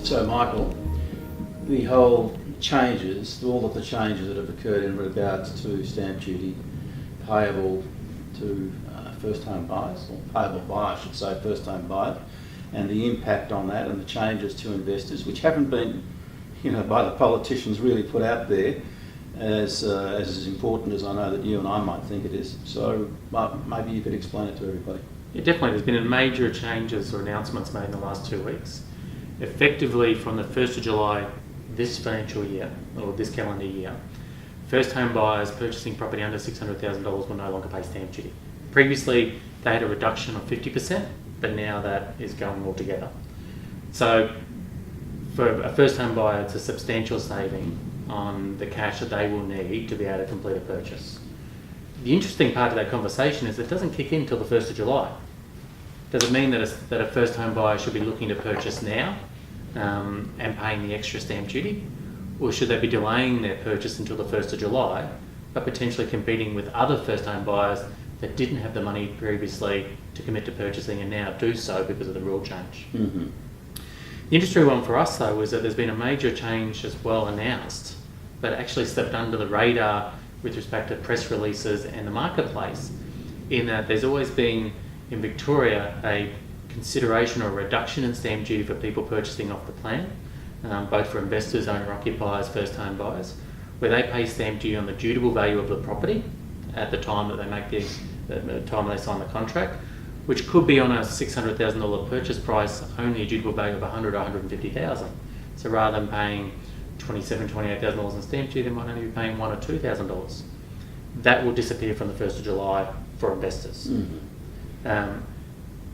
So, Michael, the whole changes, all of the changes that have occurred in regards to stamp duty payable to first home buyers, or payable by, I should say, first home buyers, and the impact on that and the changes to investors, which haven't been, by the politicians really put out there as important as I know that you and I might think it is. So maybe you could explain it to everybody. Yeah, definitely. There's been major changes or announcements made in the last 2 weeks. Effectively, from the 1st of July this financial year, or this calendar year, first home buyers purchasing property under $600,000 will no longer pay stamp duty. Previously, they had a reduction of 50%, but now that is going altogether. So, for a first home buyer, it's a substantial saving on the cash that they will need to be able to complete a purchase. The interesting part of that conversation is it doesn't kick in until the 1st of July. Does it mean that a first home buyer should be looking to purchase now and paying the extra stamp duty? Or should they be delaying their purchase until the 1st of July, but potentially competing with other first home buyers that didn't have the money previously to commit to purchasing and now do so because of the rule change? Mm-hmm. The interesting one for us though is that there's been a major change as well announced, but actually slipped under the radar with respect to press releases and the marketplace, in that there's always been in Victoria a consideration or a reduction in stamp duty for people purchasing off the plan, both for investors, owner-occupiers, first-home buyers, where they pay stamp duty on the dutiable value of the property at the time that they make the time they sign the contract, which could be on a $600,000 purchase price, only a dutiable value of $100,000 or $150,000. So rather than paying $27,000, $28,000 in stamp duty, they might only be paying $1,000 or $2,000. That will disappear from the 1st of July for investors. Mm-hmm.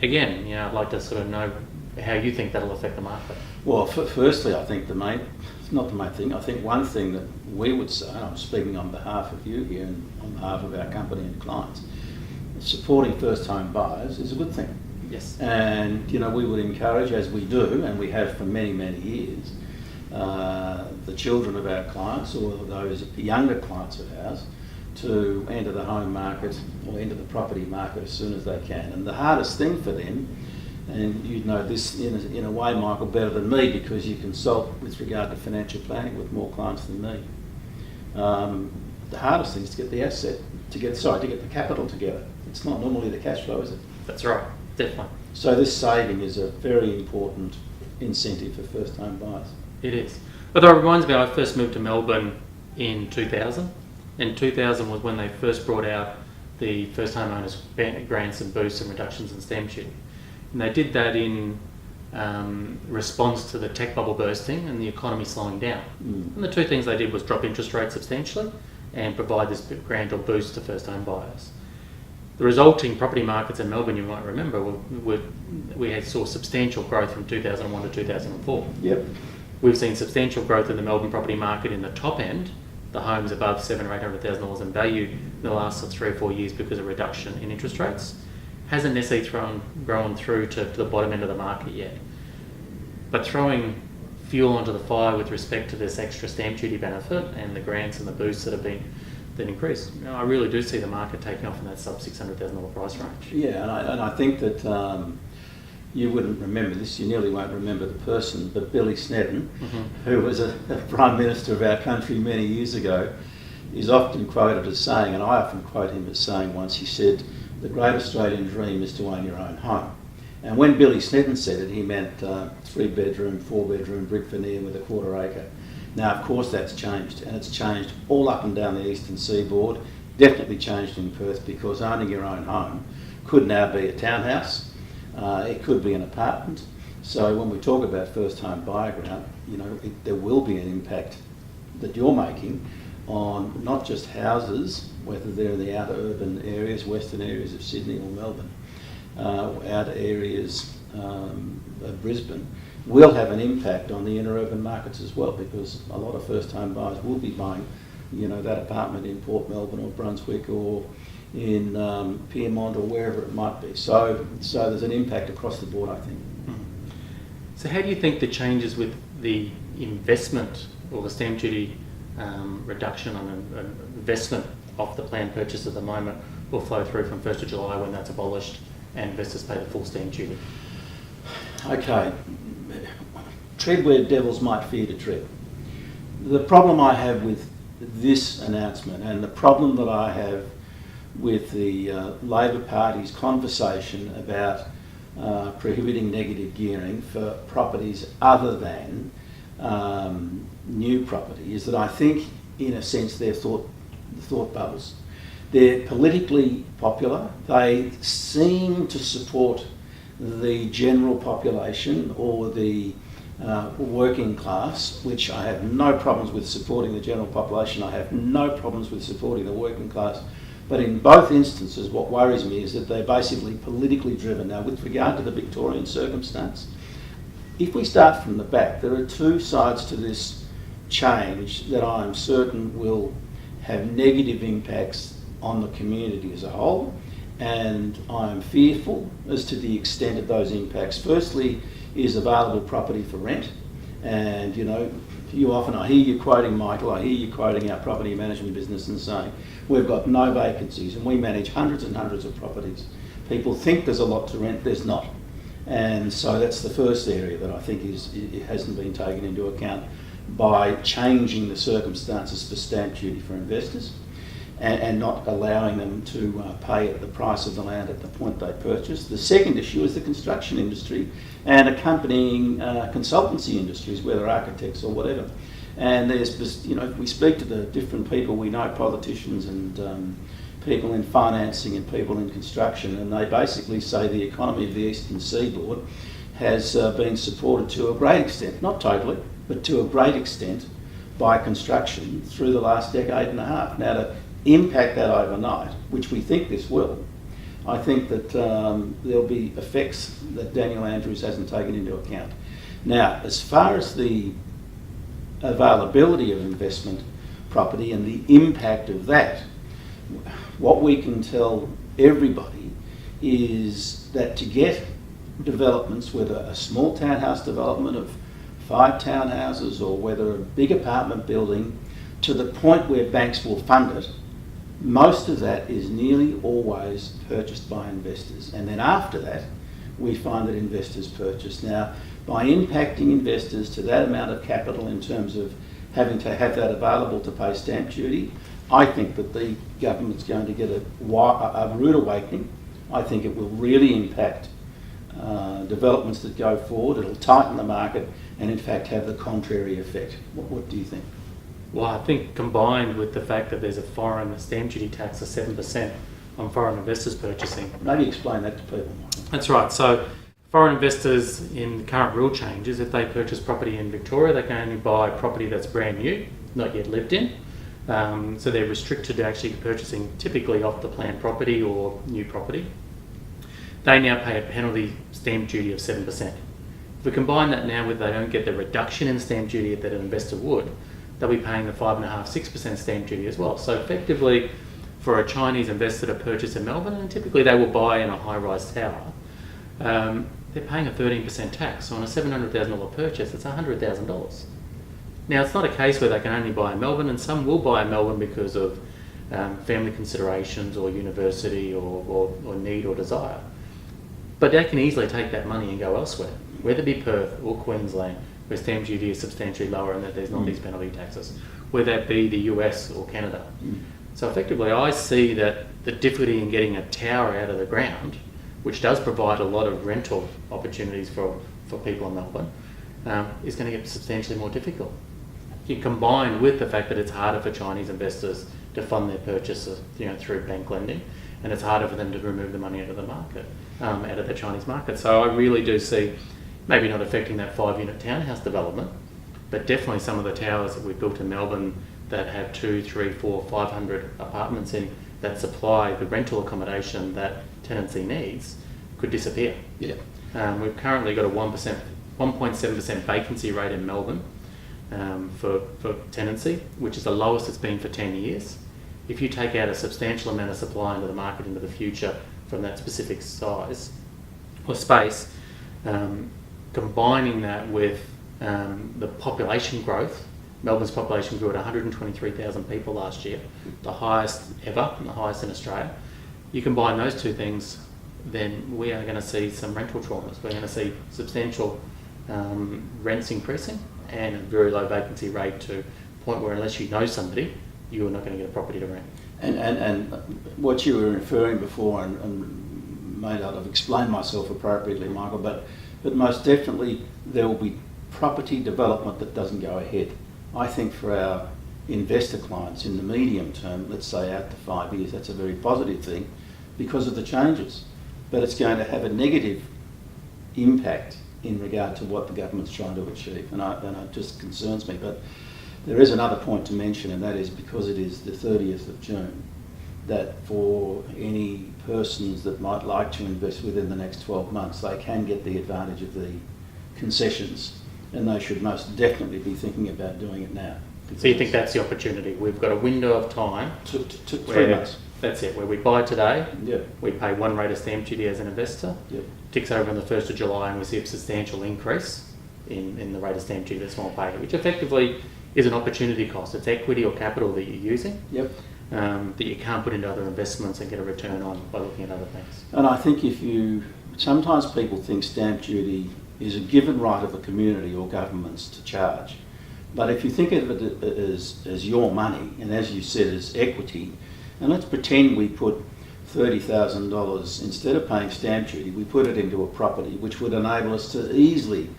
Again, I'd like to sort of know how you think that'll affect the market. Well, firstly, I think not the main thing, I think one thing that we would say, and I'm speaking on behalf of you here and on behalf of our company and clients, supporting first home buyers is a good thing. Yes. And, we would encourage, as we do, and we have for many, many years, the children of our clients or those younger clients of ours to enter the home market or enter the property market as soon as they can. And the hardest thing for them, and you know this in a way, Michael, better than me because you consult with regard to financial planning with more clients than me. The hardest thing is to get the to get the capital together. It's not normally the cash flow, is it? That's right, definitely. So this saving is a very important incentive for first home buyers. It is. Although it reminds me, I first moved to Melbourne in 2000. And 2000 was when they first brought out the first homeowners grants and boosts and reductions in stamp duty. And they did that in response to the tech bubble bursting and the economy slowing down. And the two things they did was drop interest rates substantially and provide this grant or boost to first home buyers. The resulting property markets in Melbourne, you might remember, we saw substantial growth from 2001 to 2004. Yep. We've seen substantial growth in the Melbourne property market in the top end, the homes above $700,000 or $800,000 in value in the last 3 or 4 years because of reduction in interest rates. Hasn't necessarily grown through to the bottom end of the market yet. But throwing fuel onto the fire with respect to this extra stamp duty benefit and the grants and the boosts that have been increased, I really do see the market taking off in that sub $600,000 price range. Yeah, and I think that you wouldn't remember this, you nearly won't remember the person, but Billy Snedden, who was a Prime Minister of our country many years ago, is often quoted as saying, and I often quote him as saying once, he said, the great Australian dream is to own your own home. And when Billy Snedden said it, he meant 3-bedroom, 4-bedroom, brick veneer with a 1/4 acre. Now, of course, that's changed, and it's changed all up and down the eastern seaboard, definitely changed in Perth, because owning your own home could now be a townhouse. It could be an apartment. So when we talk about first home buyer grant, there will be an impact that you're making on not just houses, whether they're in the outer urban areas, western areas of Sydney or Melbourne, outer areas of Brisbane, will have an impact on the inner urban markets as well, because a lot of first home buyers will be buying, that apartment in Port Melbourne or Brunswick or in Pyrmont or wherever it might be. So there's an impact across the board, I think. So how do you think the changes with the investment or the stamp duty reduction on an investment off the planned purchase at the moment will flow through from 1st of July when that's abolished and investors pay the full stamp duty? Okay. tread where devils might fear to tread. The problem I have with this announcement, and the problem that I have with the Labor Party's conversation about prohibiting negative gearing for properties other than new property, is that I think, in a sense, they're thought bubbles. They're politically popular. They seem to support the general population or the working class, which I have no problems with supporting the general population. I have no problems with supporting the working class. But in both instances, what worries me is that they're basically politically driven. Now, with regard to the Victorian circumstance, if we start from the back, there are two sides to this change that I'm certain will have negative impacts on the community as a whole, and I'm fearful as to the extent of those impacts. Firstly is available property for rent, and I hear you quoting Michael, I hear you quoting our property management business and saying we've got no vacancies and we manage hundreds and hundreds of properties. People think there's a lot to rent, there's not. And so that's the first area that I think it hasn't been taken into account by changing the circumstances for stamp duty for investors and not allowing them to pay at the price of the land at the point they purchase. The second issue is the construction industry and accompanying consultancy industries, whether architects or whatever. And there's, we speak to the different people we know, politicians and people in financing and people in construction, and they basically say the economy of the Eastern Seaboard has been supported to a great extent, not totally, but to a great extent by construction through the last decade and a half. Now, to impact that overnight, which we think this will, I think that there'll be effects that Daniel Andrews hasn't taken into account. Now, as far as the availability of investment property and the impact of that, what we can tell everybody is that to get developments, whether a small townhouse development of 5 townhouses or whether a big apartment building, to the point where banks will fund it, most of that is nearly always purchased by investors. And then after that, we find that investors purchase. Now, by impacting investors to that amount of capital in terms of having to have that available to pay stamp duty, I think that the government's going to get a rude awakening. I think it will really impact developments that go forward. It'll tighten the market and in fact have the contrary effect. What do you think? Well, I think combined with the fact that there's a foreign stamp duty tax of 7% on foreign investors purchasing. Maybe explain that to people, Michael. That's right. So foreign investors in current rule changes, if they purchase property in Victoria, they can only buy property that's brand new, not yet lived in. So they're restricted to actually purchasing typically off the plan property or new property. They now pay a penalty stamp duty of 7%. If we combine that now with they don't get the reduction in stamp duty that an investor would, they'll be paying the 5.5-6% stamp duty as well. So effectively, for a Chinese investor to purchase in Melbourne, and typically they will buy in a high-rise tower, they're paying a 13% tax. So on a $700,000 purchase, it's $100,000. Now, it's not a case where they can only buy in Melbourne, and some will buy in Melbourne because of family considerations or university or need or desire. But they can easily take that money and go elsewhere, whether it be Perth or Queensland, where stamp duty is substantially lower and that there's not these penalty taxes, whether that be the US or Canada. So effectively, I see that the difficulty in getting a tower out of the ground, which does provide a lot of rental opportunities for people in Melbourne, is going to get substantially more difficult. You combine with the fact that it's harder for Chinese investors to fund their purchases, through bank lending, and it's harder for them to remove the money out of the market, out of the Chinese market. So I really do see, maybe not affecting that 5-unit townhouse development, but definitely some of the towers that we've built in Melbourne that have 2, 3, 4, 500 apartments in that supply the rental accommodation that tenancy needs could disappear. Yeah. We've currently got a 1.7% vacancy rate in Melbourne for tenancy, which is the lowest it's been for 10 years. If you take out a substantial amount of supply into the market into the future from that specific size or space, combining that with the population growth, Melbourne's population grew at 123,000 people last year, the highest ever, and the highest in Australia. You combine those two things, then we are going to see some rental traumas. We're going to see substantial rents increasing, and a very low vacancy rate to a point where unless you know somebody, you are not going to get a property to rent. And what you were referring before, and may not have explained myself appropriately, Michael, but most definitely there will be property development that doesn't go ahead. I think for our investor clients in the medium term, let's say out to 5 years, that's a very positive thing because of the changes. But it's going to have a negative impact in regard to what the government's trying to achieve, and it just concerns me. But there is another point to mention, and that is because it is the 30th of June, that for any persons that might like to invest within the next 12 months, they can get the advantage of the concessions, and they should most definitely be thinking about doing it now. So you think that's the opportunity? We've got a window of time. To 3 months. That's it, where we buy today, Yep. we pay one rate of stamp duty as an investor, Yep. ticks over on the 1st of July and we see a substantial increase in the rate of stamp duty that's small payer, which effectively is an opportunity cost. It's equity or capital that you're using Yep. that you can't put into other investments and get a return on by looking at other things. And I think sometimes people think stamp duty is a given right of a community or governments to charge. But if you think of it as your money, and as you said, as equity, and let's pretend we put $30,000, instead of paying stamp duty, we put it into a property, which would enable us to easily,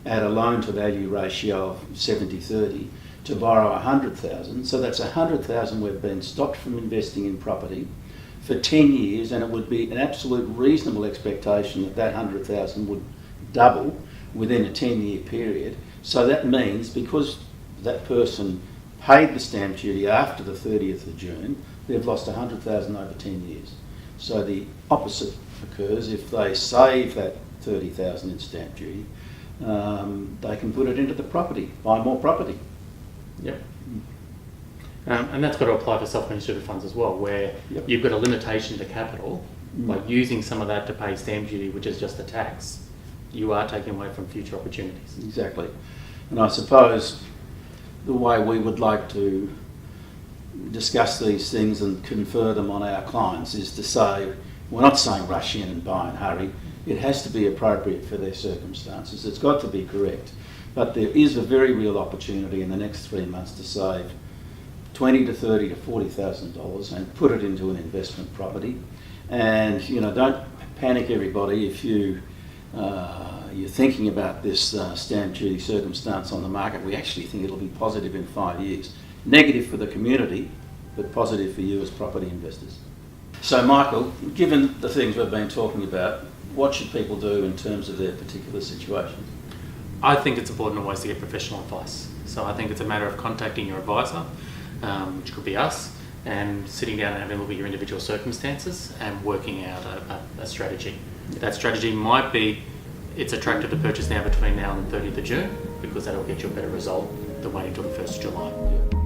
at a loan to value ratio of 70-30, to borrow 100,000. So that's 100,000 we've been stopped from investing in property for 10 years, and it would be an absolute reasonable expectation that that 100,000 would double within a 10-year period. So that means because that person paid the stamp duty after the 30th of June, they've lost 100,000 over 10 years. So the opposite occurs if they save that 30,000 in stamp duty. They can put it into the property, buy more property. Yep. And that's got to apply for self-administrated funds as well, where Yep. you've got a limitation to capital. By using some of that to pay stamp duty, which is just a tax, you are taking away from future opportunities. Exactly. And I suppose the way we would like to discuss these things and confer them on our clients is to say, we're not saying rush in and buy and hurry. It has to be appropriate for their circumstances. It's got to be correct. But there is a very real opportunity in the next 3 months to save $20,000 to $30,000 to $40,000 and put it into an investment property. And don't panic, everybody, if you're thinking about this stamp duty circumstance on the market. We actually think it'll be positive in 5 years. Negative for the community, but positive for you as property investors. So, Michael, given the things we've been talking about, what should people do in terms of their particular situation? I think it's important always to get professional advice. So I think it's a matter of contacting your advisor, which could be us, and sitting down and having a look at your individual circumstances and working out a strategy. That strategy might be it's attractive to purchase now between now and the 30th of June because that'll get you a better result than waiting until the 1st of July. Yeah.